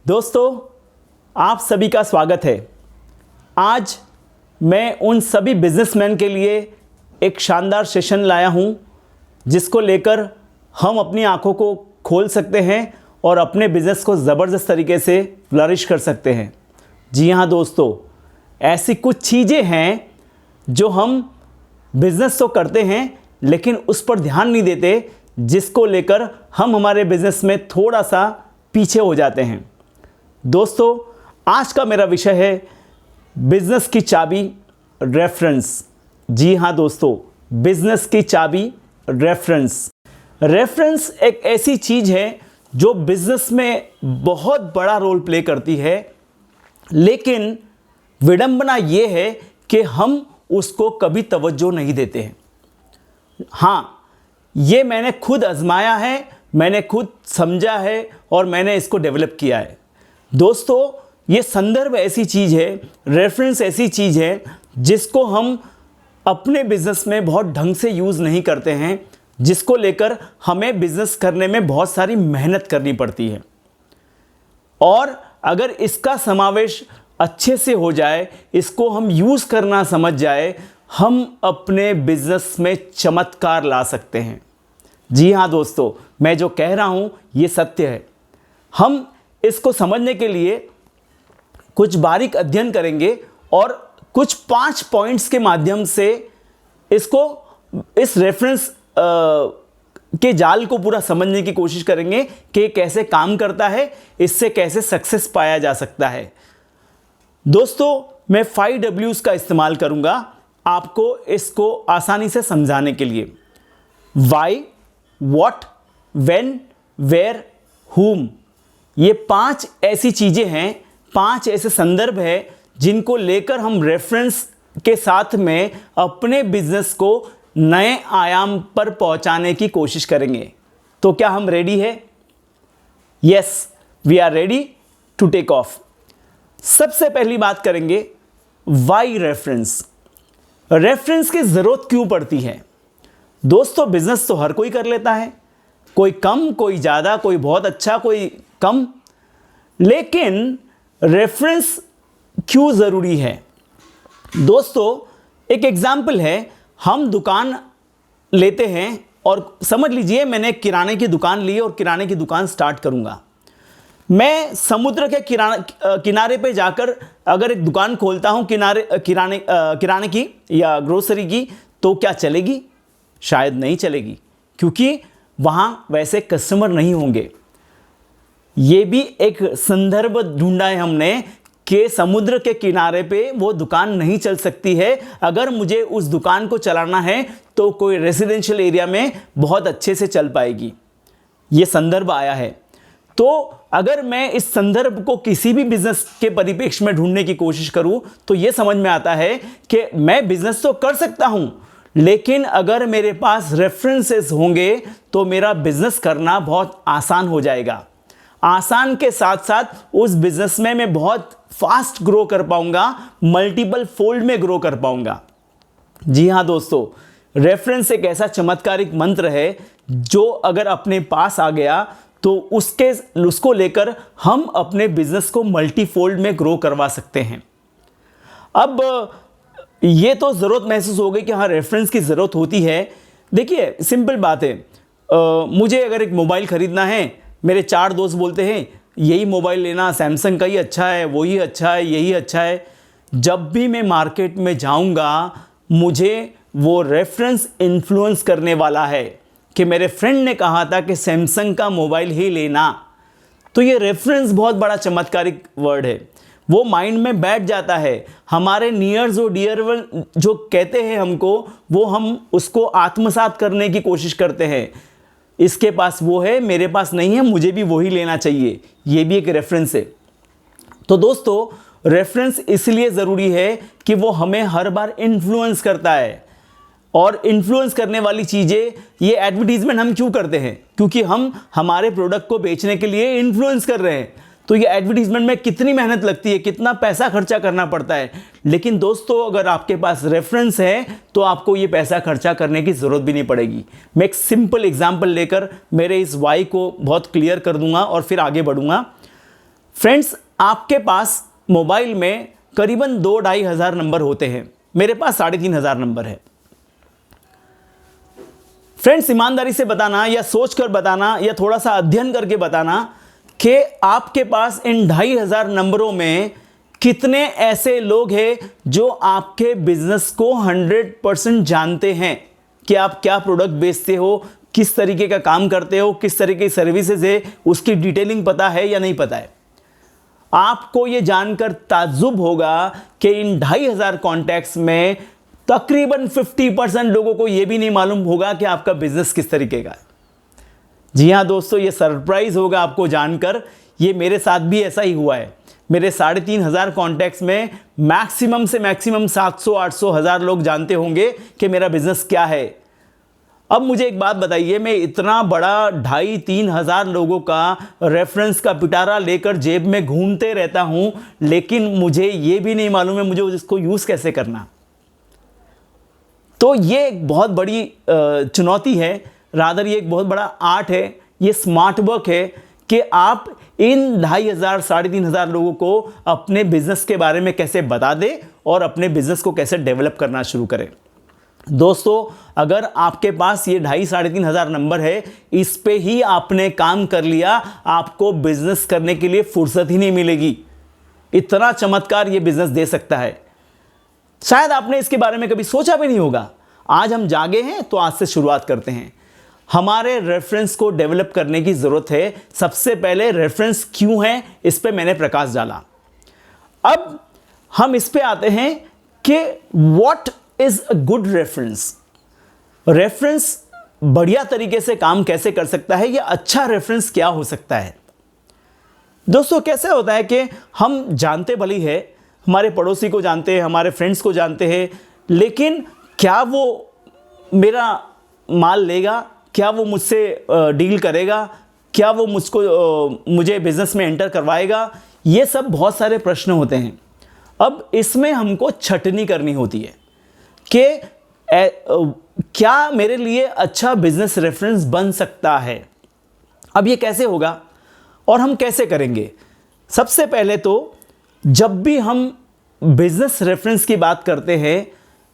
दोस्तों, आप सभी का स्वागत है। आज मैं उन सभी बिजनेसमैन के लिए एक शानदार सेशन लाया हूं, जिसको लेकर हम अपनी आंखों को खोल सकते हैं और अपने बिज़नेस को ज़बरदस्त तरीके से फ्लरिश कर सकते हैं। जी हाँ दोस्तों, ऐसी कुछ चीज़ें हैं जो हम बिज़नेस तो करते हैं लेकिन उस पर ध्यान नहीं देते, जिसको लेकर हम हमारे बिज़नेस में थोड़ा सा पीछे हो जाते हैं। दोस्तों, आज का मेरा विषय है बिज़नेस की चाबी, रेफरेंस। जी हाँ दोस्तों, बिज़नेस की चाबी, रेफरेंस। रेफरेंस एक ऐसी चीज़ है जो बिज़नेस में बहुत बड़ा रोल प्ले करती है, लेकिन विडंबना ये है कि हम उसको कभी तवज्जो नहीं देते हैं। हाँ, ये मैंने खुद आजमाया है, मैंने खुद समझा है और मैंने इसको डेवलप किया है। दोस्तों, ये संदर्भ ऐसी चीज़ है, रेफरेंस ऐसी चीज़ है जिसको हम अपने बिज़नेस में बहुत ढंग से यूज़ नहीं करते हैं, जिसको लेकर हमें बिज़नेस करने में बहुत सारी मेहनत करनी पड़ती है। और अगर इसका समावेश अच्छे से हो जाए, इसको हम यूज़ करना समझ जाए, हम अपने बिज़नेस में चमत्कार ला सकते हैं। जी हाँ दोस्तों, मैं जो कह रहा हूँ ये सत्य है। हम इसको समझने के लिए कुछ बारीक अध्ययन करेंगे और कुछ 5 पॉइंट्स के माध्यम से इसको, इस रेफरेंस के जाल को पूरा समझने की कोशिश करेंगे कि कैसे काम करता है, इससे कैसे सक्सेस पाया जा सकता है। दोस्तों, मैं 5 W's का इस्तेमाल करूंगा आपको इसको आसानी से समझाने के लिए। वाई, व्हाट, व्हेन, वेयर, हुम। ये 5 ऐसी चीज़ें हैं, 5 ऐसे संदर्भ हैं जिनको लेकर हम रेफरेंस के साथ में अपने बिजनेस को नए आयाम पर पहुंचाने की कोशिश करेंगे। तो क्या हम रेडी है? Yes, we are ready to take off. सबसे पहली बात करेंगे वाई रेफरेंस। रेफरेंस की ज़रूरत क्यों पड़ती है? दोस्तों, बिजनेस तो हर कोई कर लेता है, कोई कम, कोई ज़्यादा, कोई बहुत अच्छा, कोई कम। लेकिन रेफरेंस क्यों ज़रूरी है? दोस्तों, एक एग्जाम्पल है, हम दुकान लेते हैं और समझ लीजिए मैंने किराने की दुकान ली और किराने की दुकान स्टार्ट करूंगा। मैं समुद्र के किनारे पे जाकर अगर एक दुकान खोलता हूं किराने की या ग्रोसरी की, तो क्या चलेगी? शायद नहीं चलेगी, क्योंकि वहां वैसे कस्टमर नहीं होंगे। ये भी एक संदर्भ ढूंढा है हमने कि समुद्र के किनारे पे वो दुकान नहीं चल सकती है। अगर मुझे उस दुकान को चलाना है तो कोई रेजिडेंशियल एरिया में बहुत अच्छे से चल पाएगी। ये संदर्भ आया है। तो अगर मैं इस संदर्भ को किसी भी बिजनेस के परिप्रेक्ष्य में ढूंढने की कोशिश करूं, तो ये समझ में आता है कि मैं बिजनेस तो कर सकता हूं, लेकिन अगर मेरे पास रेफरेंसेस होंगे तो मेरा बिजनेस करना बहुत आसान हो जाएगा। आसान के साथ साथ उस बिजनेस में मैं बहुत फास्ट ग्रो कर पाऊंगा, मल्टीपल फोल्ड में ग्रो कर पाऊंगा। जी हाँ दोस्तों, रेफरेंस एक ऐसा चमत्कारिक मंत्र है जो अगर अपने पास आ गया तो उसको लेकर हम अपने बिजनेस को मल्टीफोल्ड में ग्रो करवा सकते हैं। अब ये तो ज़रूरत महसूस हो गई कि हाँ, रेफरेंस की ज़रूरत होती है। देखिए, सिंपल बात है, मुझे अगर एक मोबाइल ख़रीदना है, मेरे 4 दोस्त बोलते हैं यही मोबाइल लेना, सैमसंग का ही अच्छा है, वही अच्छा है, यही अच्छा है। जब भी मैं मार्केट में जाऊंगा, मुझे वो रेफरेंस इन्फ्लुएंस करने वाला है कि मेरे फ्रेंड ने कहा था कि सैमसंग का मोबाइल ही लेना। तो ये रेफरेंस बहुत बड़ा चमत्कारिक वर्ड है, वो माइंड में बैठ जाता है। हमारे नियर्स और डियर वन जो कहते हैं हमको, वो हम उसको आत्मसात करने की कोशिश करते हैं। इसके पास वो है, मेरे पास नहीं है, मुझे भी वही लेना चाहिए। ये भी एक रेफरेंस है। तो दोस्तों, रेफरेंस इसलिए ज़रूरी है कि वो हमें हर बार इन्फ्लुएंस करता है। और इन्फ्लुएंस करने वाली चीज़ें, ये एडवर्टीजमेंट हम क्यों करते हैं? क्योंकि हम हमारे प्रोडक्ट को बेचने के लिए इन्फ्लुएंस कर रहे हैं। तो ये एडवर्टीजमेंट में कितनी मेहनत लगती है, कितना पैसा खर्चा करना पड़ता है। लेकिन दोस्तों, अगर आपके पास रेफरेंस है तो आपको ये पैसा खर्चा करने की ज़रूरत भी नहीं पड़ेगी। मैं एक सिंपल एग्जांपल लेकर मेरे इस वाई को बहुत क्लियर कर दूंगा और फिर आगे बढ़ूंगा। फ्रेंड्स, आपके पास मोबाइल में करीबन 2-2.5 हज़ार नंबर होते हैं। मेरे पास 3,500 नंबर है। फ्रेंड्स, ईमानदारी से बताना या सोचकर बताना या थोड़ा सा अध्ययन करके बताना कि आपके पास इन 2,500 नंबरों में कितने ऐसे लोग हैं जो आपके बिजनेस को 100% जानते हैं कि आप क्या प्रोडक्ट बेचते हो, किस तरीके का काम करते हो, किस तरीके की सर्विसेज है, उसकी डिटेलिंग पता है या नहीं पता है। आपको ये जानकर ताज्जुब होगा कि इन 2,500 कॉन्टैक्ट्स में तकरीबन 50% लोगों को यह भी नहीं मालूम होगा कि आपका बिजनेस किस तरीके का है। जी हाँ दोस्तों, ये सरप्राइज होगा आपको जानकर। ये मेरे साथ भी ऐसा ही हुआ है। मेरे 3,500 कॉन्टैक्ट्स में मैक्सिमम से मैक्सिमम 700-800 हज़ार लोग जानते होंगे कि मेरा बिजनेस क्या है। अब मुझे एक बात बताइए, मैं इतना बड़ा 2,500-3 हज़ार लोगों का रेफरेंस का पिटारा लेकर जेब में घूमते रहता हूं, लेकिन मुझे ये भी नहीं मालूम है मुझे इसको यूज़ कैसे करना। तो ये एक बहुत बड़ी चुनौती है, रादर ये एक बहुत बड़ा आर्ट है, ये स्मार्ट वर्क है कि आप इन 2,500 3,500 लोगों को अपने बिजनेस के बारे में कैसे बता दें और अपने बिजनेस को कैसे डेवलप करना शुरू करें। दोस्तों, अगर आपके पास ये 2,500-3,500 नंबर है, इस पे ही आपने काम कर लिया, आपको बिजनेस करने के लिए फुर्सत ही नहीं मिलेगी। इतना चमत्कार ये बिजनेस दे सकता है, शायद आपने इसके बारे में कभी सोचा भी नहीं होगा। आज हम जागे हैं तो आज से शुरुआत करते हैं। हमारे रेफरेंस को डेवलप करने की जरूरत है। सबसे पहले रेफरेंस क्यों है, इस पे मैंने प्रकाश डाला। अब हम इस पे आते हैं कि what is a good reference. Reference बढ़िया तरीके से काम कैसे कर सकता है, या अच्छा रेफरेंस क्या हो सकता है। दोस्तों, कैसे होता है कि हम जानते भली है, हमारे पड़ोसी को जानते हैं, हमारे फ्रेंड्स को जानते हैं, लेकिन क्या वो मेरा माल लेगा, क्या वो मुझसे डील करेगा, क्या वो मुझे बिजनेस में एंटर करवाएगा, ये सब बहुत सारे प्रश्न होते हैं। अब इसमें हमको छटनी करनी होती है कि क्या मेरे लिए अच्छा बिजनेस रेफरेंस बन सकता है। अब ये कैसे होगा और हम कैसे करेंगे। सबसे पहले तो जब भी हम बिजनेस रेफरेंस की बात करते हैं,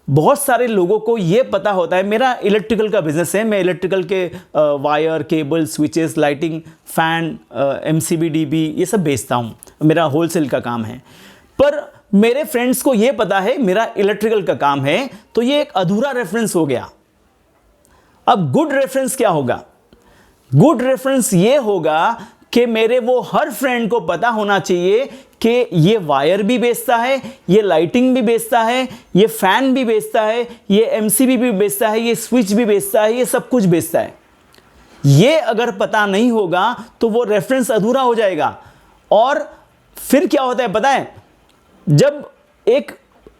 बहुत सारे लोगों को ये पता होता है, मेरा इलेक्ट्रिकल का बिजनेस है, मैं इलेक्ट्रिकल के wire, cable, switches, lighting, fan, MCB, DB ये सब बेचता हूँ, मेरा होलसेल का काम है। पर मेरे फ्रेंड्स को ये पता है मेरा इलेक्ट्रिकल का काम है, तो ये एक अधूरा रेफरेंस हो गया। अब गुड रेफरेंस क्या होगा। गुड रेफरेंस ये होगा कि मेरे वो हर फ्रेंड को पता होना चाहिए कि ये वायर भी बेचता है, ये लाइटिंग भी बेचता है, ये फैन भी बेचता है, ये MCB भी बेचता है, ये स्विच भी बेचता है, ये सब कुछ बेचता है। ये अगर पता नहीं होगा तो वो रेफरेंस अधूरा हो जाएगा। और फिर क्या होता है पता है, जब एक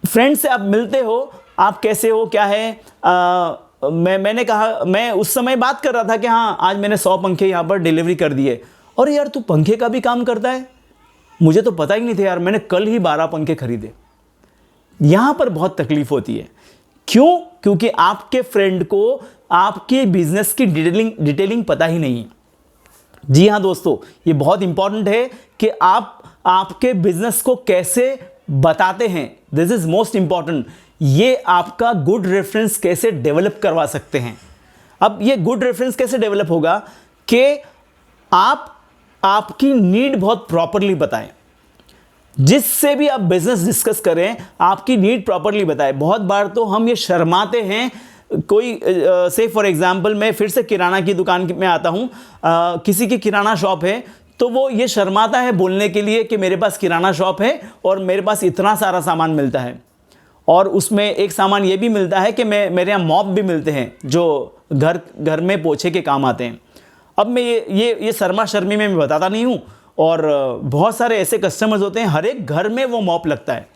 फ्रेंड से आप मिलते हो, आप कैसे हो, क्या है, मैंने कहा, मैं उस समय बात कर रहा था कि हाँ आज मैंने 100 पंखे यहाँ पर डिलीवरी कर दिए। और यार तू पंखे का भी काम करता है, मुझे तो पता ही नहीं था यार, मैंने कल ही 12 पंखे खरीदे। यहाँ पर बहुत तकलीफ होती है। क्यों? क्योंकि आपके फ्रेंड को आपके बिजनेस की डिटेलिंग पता ही नहीं है। जी हाँ दोस्तों, ये बहुत इंपॉर्टेंट है कि आप आपके बिजनेस को कैसे बताते हैं। This is most important. ये आपका गुड रेफरेंस कैसे डेवलप करवा सकते हैं। अब ये गुड रेफरेंस कैसे डेवलप होगा कि आप आपकी नीड बहुत प्रॉपरली बताएं। जिससे भी आप बिजनेस डिस्कस करें, आपकी नीड प्रॉपरली बताएं। बहुत बार तो हम ये शर्माते हैं। कोई से फॉर एग्जांपल, मैं फिर से किराना की दुकान में आता हूं, किसी की किराना शॉप है, तो वो ये शर्माता है बोलने के लिए कि मेरे पास किराना शॉप है और मेरे पास इतना सारा सामान मिलता है। और उसमें एक सामान ये भी मिलता है कि मेरे यहाँ मॉप भी मिलते हैं जो घर में पोछे के काम आते हैं। अब मैं ये शर्मा शर्मी में मैं बताता नहीं हूँ। और बहुत सारे ऐसे कस्टमर्स होते हैं, हर एक घर में वो मॉप लगता है।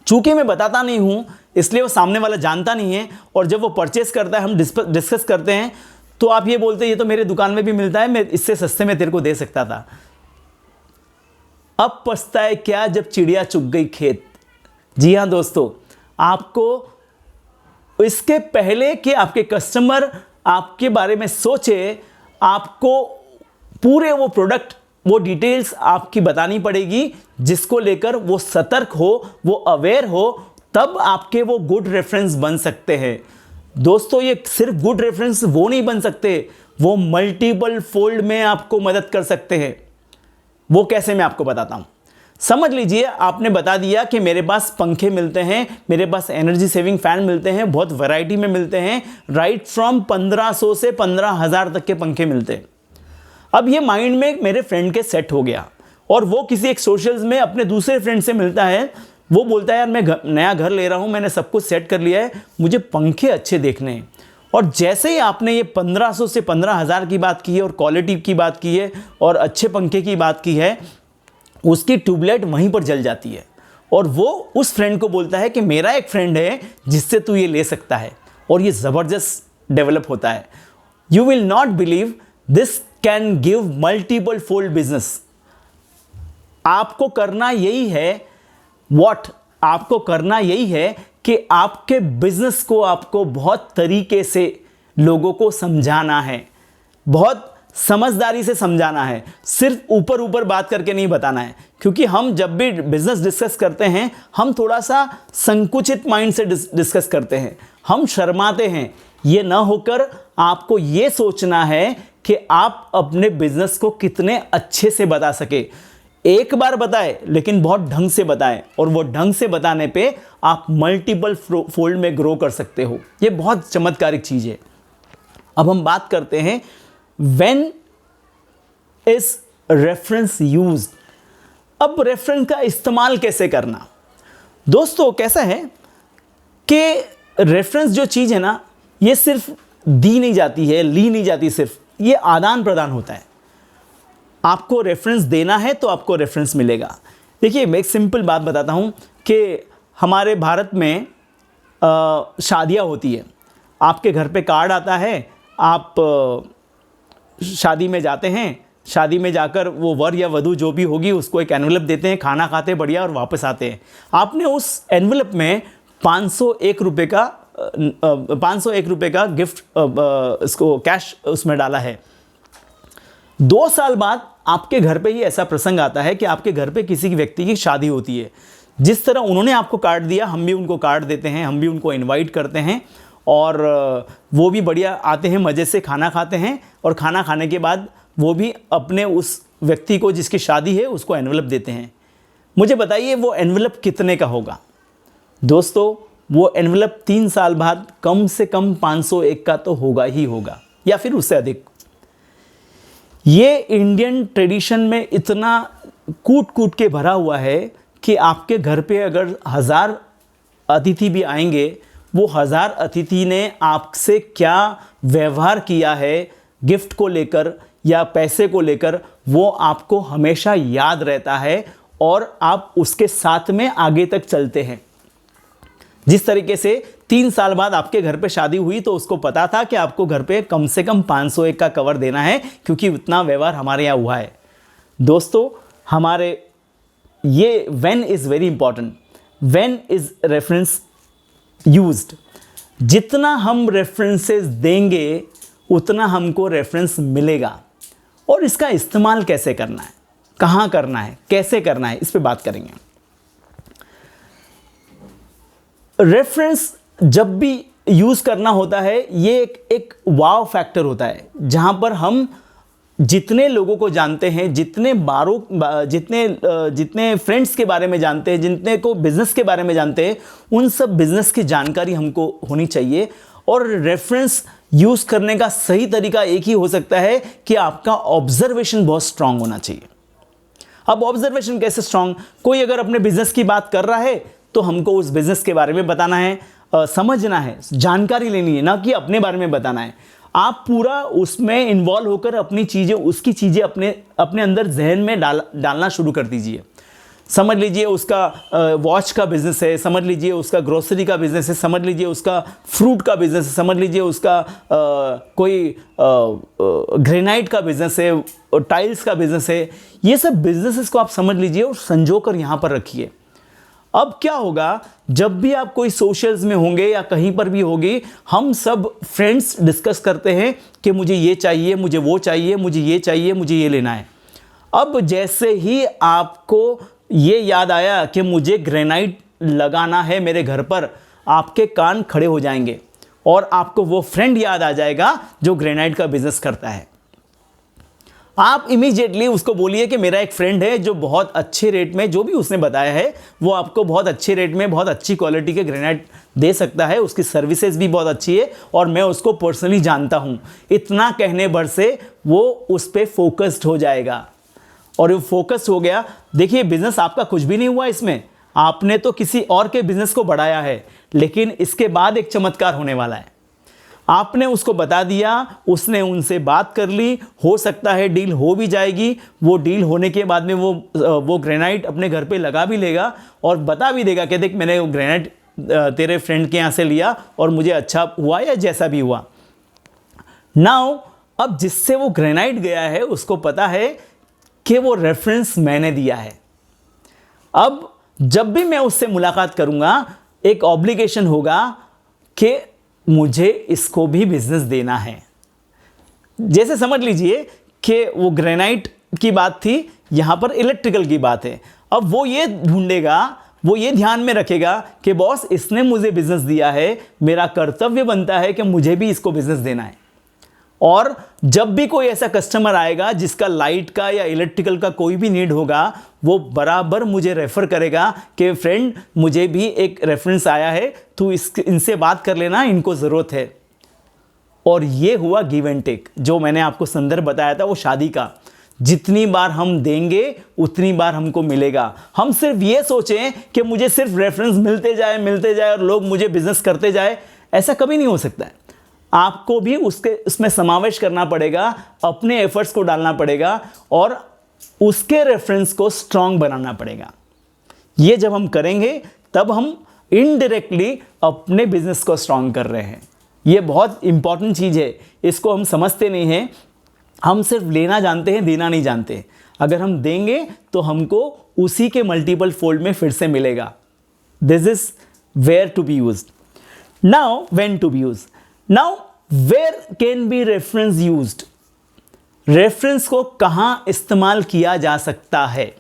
चूँकि मैं बताता नहीं हूँ इसलिए वो सामने वाला जानता नहीं है, और जब वो परचेस करता है, हम डिस्कस करते हैं, तो आप ये बोलते हैं ये तो मेरे दुकान में भी मिलता है, मैं इससे सस्ते में तेरे को दे सकता था। अब पछताए क्या जब चिड़िया चुग गई खेत। जी हाँ दोस्तों, आपको इसके पहले कि आपके कस्टमर आपके बारे में सोचे, आपको पूरे वो प्रोडक्ट वो डिटेल्स आपकी बतानी पड़ेगी, जिसको लेकर वो सतर्क हो, वो अवेयर हो, तब आपके वो गुड रेफरेंस बन सकते हैं। दोस्तों, ये सिर्फ गुड रेफरेंस वो नहीं बन सकते, वो मल्टीपल फोल्ड में आपको मदद कर सकते हैं। वो कैसे, मैं आपको बताता हूं। समझ लीजिए, आपने बता दिया कि मेरे पास पंखे मिलते हैं, मेरे पास एनर्जी सेविंग फैन मिलते हैं, बहुत वैरायटी में मिलते हैं, राइट फ्रॉम 1500 से 15,000 तक के पंखे मिलते हैं। अब ये माइंड में मेरे फ्रेंड के सेट हो गया, और वो किसी एक सोशल्स में अपने दूसरे फ्रेंड से मिलता है, वो बोलता है यार मैं नया घर ले रहा हूँ, मैंने सब कुछ सेट कर लिया है, मुझे पंखे अच्छे देखने हैं। और जैसे ही आपने ये 1500 से 15,000 की बात की है और क्वालिटी की बात की है और अच्छे पंखे की बात की है, उसकी ट्यूबलाइट वहीं पर जल जाती है, और वो उस फ्रेंड को बोलता है कि मेरा एक फ्रेंड है जिससे तू ये ले सकता है, और ये ज़बरदस्त डेवलप होता है। You will not believe, this can give multiple fold business. आपको करना यही है, आपको करना यही है कि आपके बिजनेस को आपको बहुत तरीके से लोगों को समझाना है, बहुत समझदारी से समझाना है, सिर्फ ऊपर ऊपर बात करके नहीं बताना है। क्योंकि हम जब भी बिजनेस डिस्कस करते हैं, हम थोड़ा सा संकुचित माइंड से डिस्कस करते हैं, हम शर्माते हैं। ये ना होकर आपको ये सोचना है कि आप अपने बिजनेस को कितने अच्छे से बता सके। एक बार बताए, लेकिन बहुत ढंग से बताएं, और वो ढंग से बताने पे आप मल्टीपल फोल्ड में ग्रो कर सकते हो। ये बहुत चमत्कारिक चीज़ है। अब हम बात करते हैं When is reference used? अब रेफरेंस का इस्तेमाल कैसे करना। दोस्तों, कैसा है कि रेफरेंस जो चीज़ है ना, ये सिर्फ दी नहीं जाती है, ली नहीं जाती, सिर्फ ये आदान प्रदान होता है। आपको रेफरेंस देना है तो आपको रेफरेंस मिलेगा। देखिए, मैं एक सिंपल बात बताता हूँ कि हमारे भारत में शादियाँ होती है, आपके घर पे कार्ड आता है, आप शादी में जाते हैं, शादी में जाकर वो वर या वधू जो भी होगी उसको एक एनवलप देते हैं, खाना खाते हैं बढ़िया और वापस आते हैं। आपने उस एनवलप में 501 रुपये का गिफ्ट इसको कैश उसमें डाला है। 2 साल बाद आपके घर पे ही ऐसा प्रसंग आता है कि आपके घर पे किसी व्यक्ति की शादी होती है। जिस तरह उन्होंने आपको कार्ड दिया, हम भी उनको कार्ड देते हैं, हम भी उनको इनवाइट करते हैं, और वो भी बढ़िया आते हैं, मज़े से खाना खाते हैं, और खाना खाने के बाद वो भी अपने उस व्यक्ति को जिसकी शादी है उसको एनवलप देते हैं। मुझे बताइए वो एनवलप कितने का होगा। दोस्तों, वो एनवलप 3 साल बाद कम से कम 501 का तो होगा ही होगा, या फिर उससे अधिक। ये इंडियन ट्रेडिशन में इतना कूट कूट के भरा हुआ है कि आपके घर पे अगर 1000 अतिथि भी आएंगे, वो 1000 अतिथि ने आपसे क्या व्यवहार किया है गिफ्ट को लेकर या पैसे को लेकर, वो आपको हमेशा याद रहता है, और आप उसके साथ में आगे तक चलते हैं। जिस तरीके से 3 साल बाद आपके घर पे शादी हुई, तो उसको पता था कि आपको घर पे कम से कम 501 का कवर देना है, क्योंकि उतना व्यवहार हमारे यहाँ हुआ है। दोस्तों, हमारे ये when is very important. When is reference used. जितना हम रेफरेंसेस देंगे उतना हमको रेफरेंस मिलेगा, और इसका इस्तेमाल कैसे करना है, कहाँ करना है, कैसे करना है, इस पे बात करेंगे। रेफरेंस जब भी यूज़ करना होता है, ये एक वाव फैक्टर होता है, जहाँ पर हम जितने लोगों को जानते हैं, जितने फ्रेंड्स के बारे में जानते हैं, जितने को बिज़नेस के बारे में जानते हैं, उन सब बिज़नेस की जानकारी हमको होनी चाहिए। और रेफरेंस यूज़ करने का सही तरीका एक ही हो सकता है कि आपका ऑब्जर्वेशन बहुत स्ट्रांग होना चाहिए। अब ऑब्जर्वेशन कैसे स्ट्रांग? कोई अगर अपने बिज़नेस की बात कर रहा है तो हमको उस बिज़नेस के बारे में बताना है, समझना है, जानकारी लेनी है, ना कि अपने बारे में बताना है। आप पूरा उसमें इन्वॉल्व होकर अपनी चीज़ें, उसकी चीज़ें अपने अंदर जहन में डालना शुरू कर दीजिए। समझ लीजिए उसका वॉच का बिज़नेस है, समझ लीजिए उसका ग्रोसरी का बिज़नेस है, समझ लीजिए उसका फ्रूट का बिज़नेस है, समझ लीजिए उसका कोई ग्रेनाइट का बिज़नेस है, टाइल्स का बिज़नेस है। ये सब बिज़नेसेस को आप समझ लीजिए और संजो कर यहाँ पर रखिए। अब क्या होगा, जब भी आप कोई सोशल्स में होंगे या कहीं पर भी होगी, हम सब फ्रेंड्स डिस्कस करते हैं कि मुझे ये चाहिए, मुझे वो चाहिए, मुझे ये चाहिए, मुझे ये लेना है। अब जैसे ही आपको ये याद आया कि मुझे ग्रेनाइट लगाना है मेरे घर पर, आपके कान खड़े हो जाएंगे और आपको वो फ्रेंड याद आ जाएगा जो ग्रेनाइट का बिजनेस करता है। आप इमीडिएटली उसको बोलिए कि मेरा एक फ्रेंड है जो बहुत अच्छे रेट में, जो भी उसने बताया है वो आपको बहुत अच्छे रेट में बहुत अच्छी क्वालिटी के ग्रेनाइट दे सकता है, उसकी सर्विसेज भी बहुत अच्छी है और मैं उसको पर्सनली जानता हूँ। इतना कहने भर से वो उस पर फोकस्ड हो जाएगा और वो फोकस्ड हो गया। देखिए बिजनेस आपका कुछ भी नहीं हुआ इसमें, आपने तो किसी और के बिजनेस को बढ़ाया है, लेकिन इसके बाद एक चमत्कार होने वाला है। आपने उसको बता दिया, उसने उनसे बात कर ली, हो सकता है डील हो भी जाएगी। वो डील होने के बाद में वो ग्रेनाइट अपने घर पे लगा भी लेगा और बता भी देगा कि देख मैंने वो ग्रेनाइट तेरे फ्रेंड के यहाँ से लिया और मुझे अच्छा हुआ या जैसा भी हुआ। नाउ अब जिससे वो ग्रेनाइट गया है उसको पता है कि वो रेफरेंस मैंने दिया है। अब जब भी मैं उससे मुलाकात करूंगा एक ऑब्लिगेशन होगा कि मुझे इसको भी बिजनेस देना है। जैसे समझ लीजिए कि वो ग्रेनाइट की बात थी, यहां पर इलेक्ट्रिकल की बात है। अब वो ये ढूंढेगा, वो ये ध्यान में रखेगा कि बॉस इसने मुझे बिजनेस दिया है, मेरा कर्तव्य बनता है कि मुझे भी इसको बिजनेस देना है। और जब भी कोई ऐसा कस्टमर आएगा जिसका लाइट का या इलेक्ट्रिकल का कोई भी नीड होगा, वो बराबर मुझे रेफर करेगा कि फ्रेंड मुझे भी एक रेफरेंस आया है, तू इनसे बात कर लेना, इनको ज़रूरत है। और ये हुआ गिव एंड टेक। जो मैंने आपको संदर्भ बताया था वो शादी का, जितनी बार हम देंगे उतनी बार हमको मिलेगा। हम सिर्फ ये सोचें कि मुझे सिर्फ रेफरेंस मिलते जाए और लोग मुझे बिजनेस करते जाए, ऐसा कभी नहीं हो सकता है। आपको भी उसमें समावेश करना पड़ेगा, अपने एफर्ट्स को डालना पड़ेगा और उसके रेफरेंस को स्ट्रांग बनाना पड़ेगा। ये जब हम करेंगे तब हम इनडायरेक्टली अपने बिजनेस को स्ट्रांग कर रहे हैं। ये बहुत इंपॉर्टेंट चीज़ है, इसको हम समझते नहीं हैं। हम सिर्फ लेना जानते हैं, देना नहीं जानते। अगर हम देंगे तो हमको उसी के मल्टीपल फोल्ड में फिर से मिलेगा। This is where to be used. Now when to be used. Now where can be reference used. Reference को कहां इस्तेमाल किया जा सकता है?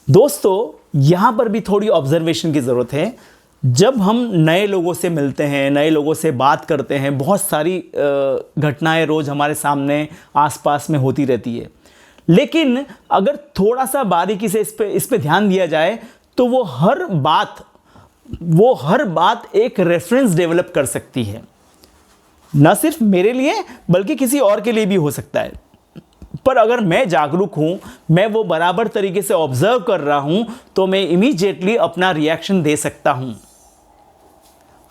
दोस्तों यहां पर भी थोड़ी ऑब्जर्वेशन की जरूरत है। जब हम नए लोगों से मिलते हैं, नए लोगों से बात करते हैं, बहुत सारी घटनाएं रोज हमारे सामने आसपास में होती रहती है, लेकिन अगर थोड़ा सा बारीकी से इस पे ध्यान दिया जाए तो वो हर बात एक रेफरेंस डेवलप कर सकती है। न सिर्फ मेरे लिए बल्कि किसी और के लिए भी हो सकता है। पर अगर मैं जागरूक हूं, मैं वो बराबर तरीके से ऑब्जर्व कर रहा हूं, तो मैं इमीडिएटली अपना रिएक्शन दे सकता हूं।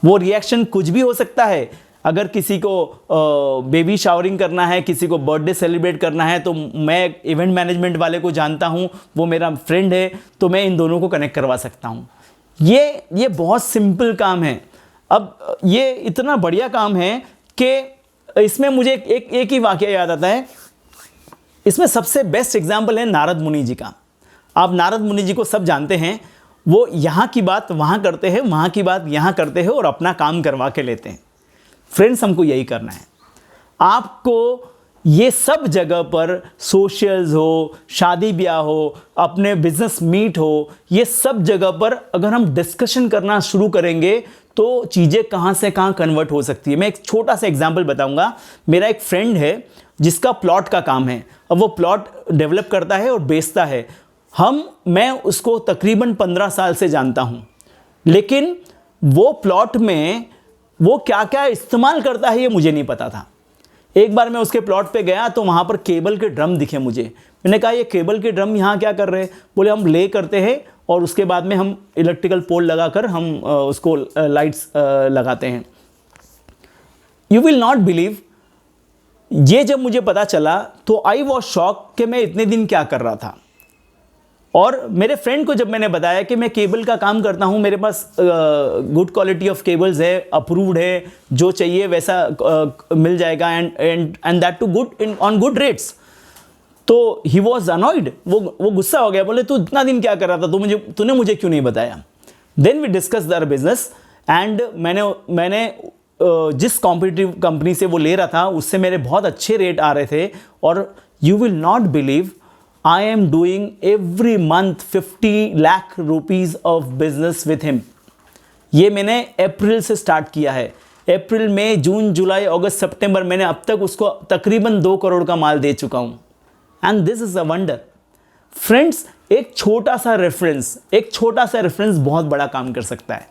वो रिएक्शन कुछ भी हो सकता है। अगर किसी को बेबी शावरिंग करना है, किसी को बर्थडे सेलिब्रेट करना है, तो मैं इवेंट मैनेजमेंट वाले को जानता हूं, वो मेरा फ्रेंड है, तो मैं इन दोनों को कनेक्ट करवा सकता हूं। ये बहुत सिंपल काम है। अब ये इतना बढ़िया काम है कि इसमें मुझे एक ही वाकया याद आता है। इसमें सबसे बेस्ट एग्जाम्पल है नारद मुनि जी का। आप नारद मुनि जी को सब जानते हैं। वो यहाँ की बात वहाँ करते हैं, वहाँ की बात यहाँ करते हैं और अपना काम करवा के लेते हैं। फ्रेंड्स, हमको यही करना है। आपको ये सब जगह पर सोशल्स हो, शादी ब्याह हो, अपने बिजनेस मीट हो, ये सब जगह पर अगर हम डिस्कशन करना शुरू करेंगे तो चीज़ें कहाँ से कहाँ कन्वर्ट हो सकती है। मैं एक छोटा सा एग्जांपल बताऊंगा। मेरा एक फ्रेंड है जिसका प्लॉट का काम है। अब वो प्लॉट डेवलप करता है और बेचता है। मैं उसको तकरीबन 15 साल से जानता हूँ, लेकिन वो प्लॉट में वो क्या क्या इस्तेमाल करता है ये मुझे नहीं पता था। एक बार मैं उसके प्लॉट पे गया तो वहाँ पर केबल के ड्रम दिखे मुझे। मैंने कहा ये केबल के ड्रम यहाँ क्या कर रहे हैं? बोले हम ले करते हैं और उसके बाद में हम इलेक्ट्रिकल पोल लगाकर हम उसको लाइट्स लगाते हैं। यू विल नॉट बिलीव, ये जब मुझे पता चला तो आई वॉज शॉक कि मैं इतने दिन क्या कर रहा था। और मेरे फ्रेंड को जब मैंने बताया कि मैं केबल का काम करता हूँ, मेरे पास गुड क्वालिटी ऑफ केबल्स है, अप्रूव्ड है, जो चाहिए वैसा मिल जाएगा and that too good on good rates, तो ही वॉज अनॉयड। वो गुस्सा हो गया। बोले तू इतना दिन क्या कर रहा था, तूने मुझे क्यों नहीं बताया? Then we discuss their business and मैंने जिस कॉम्पिटिटिव कंपनी से वो ले रहा था उससे मेरे बहुत अच्छे रेट आ रहे थे। और you will not believe, I am doing every month 50 lakh rupees of business with him. ये मैंने अप्रैल से स्टार्ट किया है। अप्रैल, मई, जून, जुलाई, अगस्त, सितंबर, मैंने अब तक उसको तकरीबन 2 करोड़ का माल दे चुका हूँ। And this is a wonder friends. एक छोटा सा रेफरेंस बहुत बड़ा काम कर सकता है।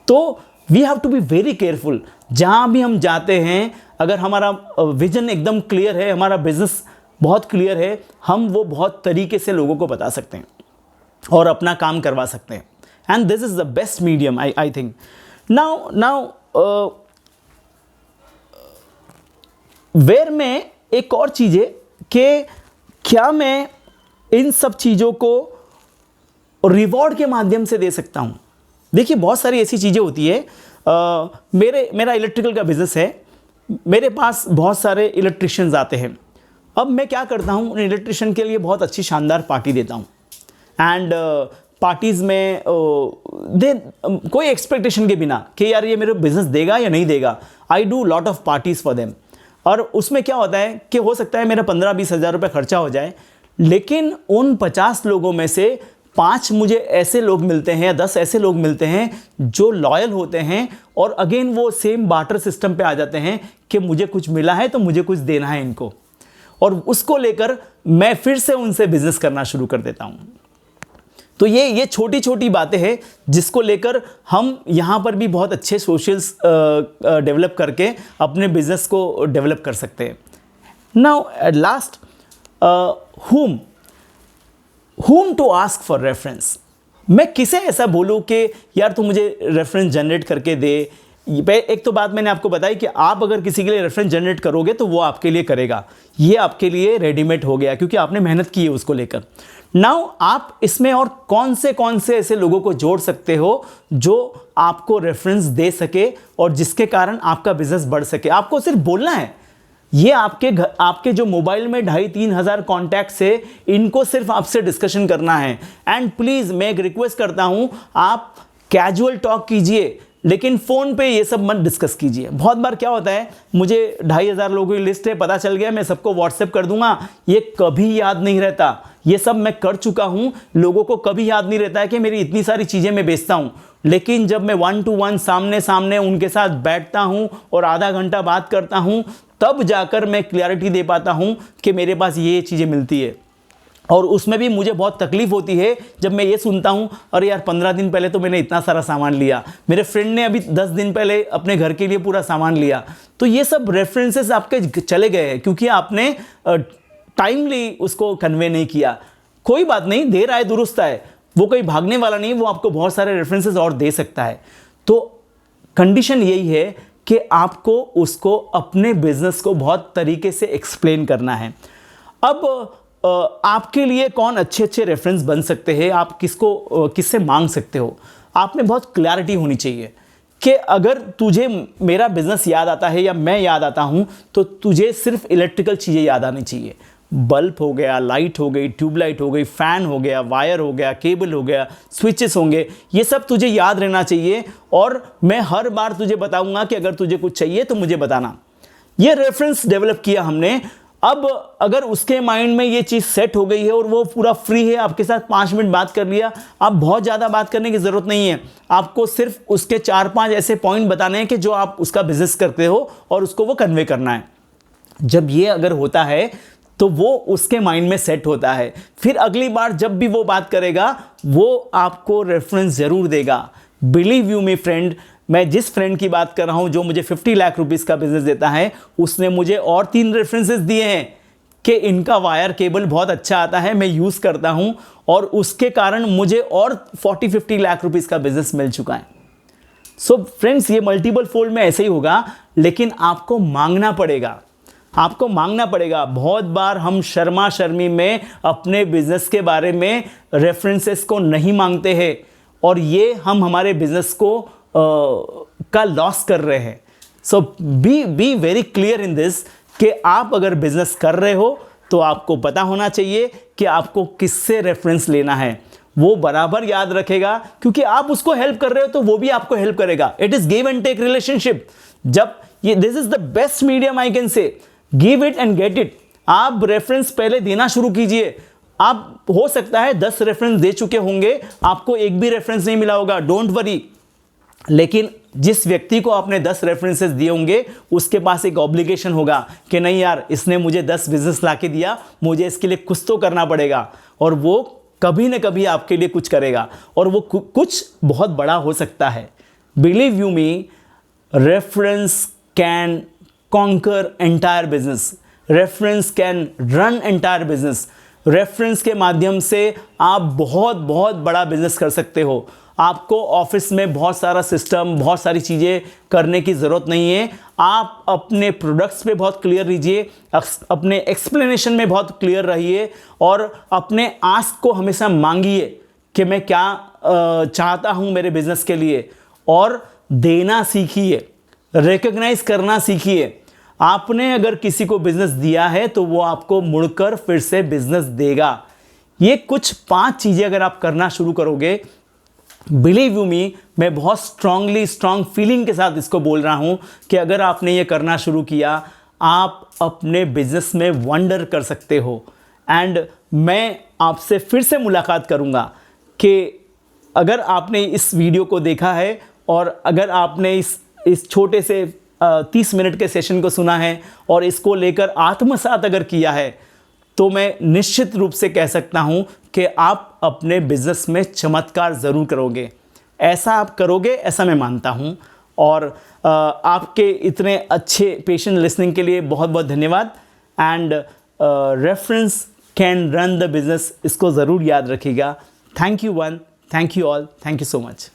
तो we have to be very careful. जहाँ भी हम जाते हैं, अगर हमारा विजन एकदम क्लियर है, हमारा बिजनेस बहुत क्लियर है, हम वो बहुत तरीके से लोगों को बता सकते हैं और अपना काम करवा सकते हैं। And this is the best medium I think. Now where में एक और चीज़ है कि क्या मैं इन सब चीज़ों को रिवॉर्ड के माध्यम से दे सकता हूँ। देखिए, बहुत सारी ऐसी चीज़ें होती है। मेरा इलेक्ट्रिकल का बिज़नेस है, मेरे पास बहुत सारे इलेक्ट्रिशियंस आते हैं। अब मैं क्या करता हूँ, उन इलेक्ट्रिशियन के लिए बहुत अच्छी शानदार पार्टी देता हूँ। एंड पार्टीज़ में कोई एक्सपेक्टेशन के बिना कि यार ये मेरे बिज़नेस देगा या नहीं देगा, I do lot of parties for them. और उसमें क्या होता है कि हो सकता है मेरा 15-20 हज़ार रुपये खर्चा हो जाए, लेकिन उन 50 लोगों में से 5 मुझे ऐसे लोग मिलते हैं या 10 ऐसे लोग मिलते हैं जो लॉयल होते हैं, और अगेन वो सेम बार्टर सिस्टम पे आ जाते हैं कि मुझे कुछ मिला है तो मुझे कुछ देना है इनको, और उसको लेकर मैं फिर से उनसे बिजनेस करना शुरू कर देता हूँ। तो ये छोटी छोटी बातें हैं जिसको लेकर हम यहाँ पर भी बहुत अच्छे सोशल्स डेवलप करके अपने बिजनेस को डेवलप कर सकते हैं। Now at last, whom to ask for reference। मैं किसे ऐसा बोलूँ कि यार तू मुझे रेफरेंस जनरेट करके दे। एक तो बात मैंने आपको बताई कि आप अगर किसी के लिए रेफरेंस जनरेट करोगे तो वो आपके लिए करेगा, ये आपके लिए रेडीमेड हो गया क्योंकि आपने मेहनत की है उसको लेकर। नाउ आप इसमें और कौन से ऐसे लोगों को जोड़ सकते हो जो आपको रेफरेंस दे सके और जिसके कारण आपका बिजनेस बढ़ सके। आपको सिर्फ बोलना है। ये आपके जो मोबाइल में 2,500-3 हज़ार कॉन्टैक्ट्स है, इनको सिर्फ आपसे डिस्कशन करना है। एंड प्लीज़ मैं एक रिक्वेस्ट करता हूँ, आप कैजुअल टॉक कीजिए, लेकिन फ़ोन पे ये सब मत डिस्कस कीजिए। बहुत बार क्या होता है, मुझे 2,500 लोगों की लिस्ट है, पता चल गया, मैं सबको व्हाट्सएप कर दूंगा, ये कभी याद नहीं रहता। ये सब मैं कर चुका हूँ, लोगों को कभी याद नहीं रहता है कि मेरी इतनी सारी चीज़ें मैं बेचता हूँ। लेकिन जब मैं 1 to 1 सामने सामने उनके साथ बैठता हूँ और आधा घंटा बात करता हूँ, तब जाकर मैं क्लैरिटी दे पाता हूँ कि मेरे पास ये चीज़ें मिलती है। और उसमें भी मुझे बहुत तकलीफ होती है जब मैं ये सुनता हूँ, अरे यार 15 दिन पहले तो मैंने इतना सारा सामान लिया, मेरे फ्रेंड ने अभी 10 दिन पहले अपने घर के लिए पूरा सामान लिया। तो ये सब रेफरेंसेस आपके चले गए हैं क्योंकि आपने टाइमली उसको कन्वे नहीं किया। कोई बात नहीं, देर आए दुरुस्त आए, वो कोई भागने वाला नहीं, वो आपको बहुत सारे रेफरेंसेस और दे सकता है। तो कंडीशन यही है कि आपको उसको अपने बिजनेस को बहुत तरीके से एक्सप्लेन करना है। अब आपके लिए कौन अच्छे रेफरेंस बन सकते हैं, आप किससे मांग सकते हो, आप में बहुत क्लैरिटी होनी चाहिए कि अगर तुझे मेरा बिजनेस याद आता है या मैं याद आता हूं तो तुझे सिर्फ इलेक्ट्रिकल चीज़ें याद आनी चाहिए। बल्ब हो गया, लाइट हो गई, ट्यूबलाइट हो गई, फ़ैन हो गया, वायर हो गया, केबल हो गया, स्विचेस होंगे, ये सब तुझे याद रहना चाहिए। और मैं हर बार तुझे बताऊंगा कि अगर तुझे कुछ चाहिए तो मुझे बताना। ये रेफरेंस डेवलप किया हमने। अब अगर उसके माइंड में ये चीज़ सेट हो गई है और वो पूरा फ्री है, आपके साथ 5 मिनट बात कर लिया, आप बहुत ज़्यादा बात करने की ज़रूरत नहीं है। आपको सिर्फ उसके 4-5 ऐसे पॉइंट बताने हैं कि जो आप उसका बिजनेस करते हो और उसको वो कन्वे करना है। जब ये अगर होता है तो वो उसके माइंड में सेट होता है, फिर अगली बार जब भी वो बात करेगा वो आपको रेफरेंस ज़रूर देगा। बिलीव यू मी फ्रेंड, मैं जिस फ्रेंड की बात कर रहा हूं जो मुझे 50 लाख रुपीस का बिजनेस देता है, उसने मुझे और 3 रेफरेंसेस दिए हैं कि इनका वायर केबल बहुत अच्छा आता है, मैं यूज़ करता हूं और उसके कारण मुझे और 40-50 लाख रुपीस का बिजनेस मिल चुका है। सो फ्रेंड्स, ये मल्टीपल फोल्ड में ऐसे ही होगा, लेकिन आपको मांगना पड़ेगा। आपको मांगना पड़ेगा। बहुत बार हम शर्मा शर्मी में अपने बिजनेस के बारे में रेफरेंसेस को नहीं मांगते हैं और ये हम हमारे बिजनेस को का लॉस कर रहे हैं। So be very clear in this कि आप अगर बिजनेस कर रहे हो तो आपको पता होना चाहिए कि आपको किससे रेफरेंस लेना है। वो बराबर याद रखेगा क्योंकि आप उसको हेल्प कर रहे हो तो वो भी आपको हेल्प करेगा। It is give and take relationship. जब ये this is the best medium I can say, give it and get it. आप रेफरेंस पहले देना शुरू कीजिए। आप हो सकता है 10 रेफरेंस दे चुके होंगे, आपको एक भी रेफरेंस नहीं मिला होगा, डोंट वरी। लेकिन जिस व्यक्ति को आपने 10 रेफरेंसेस दिए होंगे उसके पास एक ऑब्लिगेशन होगा कि नहीं यार, इसने मुझे 10 बिजनेस ला के दिया, मुझे इसके लिए कुछ तो करना पड़ेगा, और वो कभी ना कभी आपके लिए कुछ करेगा, और वो कुछ बहुत बड़ा हो सकता है। Believe you me, reference can conquer entire business, reference can run entire business. Reference के माध्यम से आप बहुत बहुत बड़ा बिजनेस कर सकते हो। आपको ऑफिस में बहुत सारा सिस्टम, बहुत सारी चीज़ें करने की ज़रूरत नहीं है। आप अपने प्रोडक्ट्स पे बहुत क्लियर रहिए, अपने एक्सप्लेनेशन में बहुत क्लियर रहिए, और अपने आस्क को हमेशा मांगिए कि मैं क्या चाहता हूँ मेरे बिजनेस के लिए, और देना सीखिए, रिकॉग्नाइज करना सीखिए। आपने अगर किसी को बिजनेस दिया है तो वो आपको मुड़कर फिर से बिजनेस देगा। ये कुछ 5 चीज़ें अगर आप करना शुरू करोगे, बिलीव यू मी, मैं बहुत स्ट्रांग फीलिंग के साथ इसको बोल रहा हूं कि अगर आपने ये करना शुरू किया, आप अपने बिजनेस में वंडर कर सकते हो। एंड मैं आपसे फिर से मुलाकात करूंगा कि अगर आपने इस वीडियो को देखा है और अगर आपने इस छोटे से 30 मिनट के सेशन को सुना है और इसको लेकर आत्मसात अगर किया है, तो मैं निश्चित रूप से कह सकता हूं कि आप अपने बिजनेस में चमत्कार ज़रूर करोगे। ऐसा आप करोगे, ऐसा मैं मानता हूं। और आपके इतने अच्छे पेशेंट लिसनिंग के लिए बहुत बहुत धन्यवाद। And reference can run the business, इसको ज़रूर याद रखिएगा। Thank you one, thank you all, thank you so much.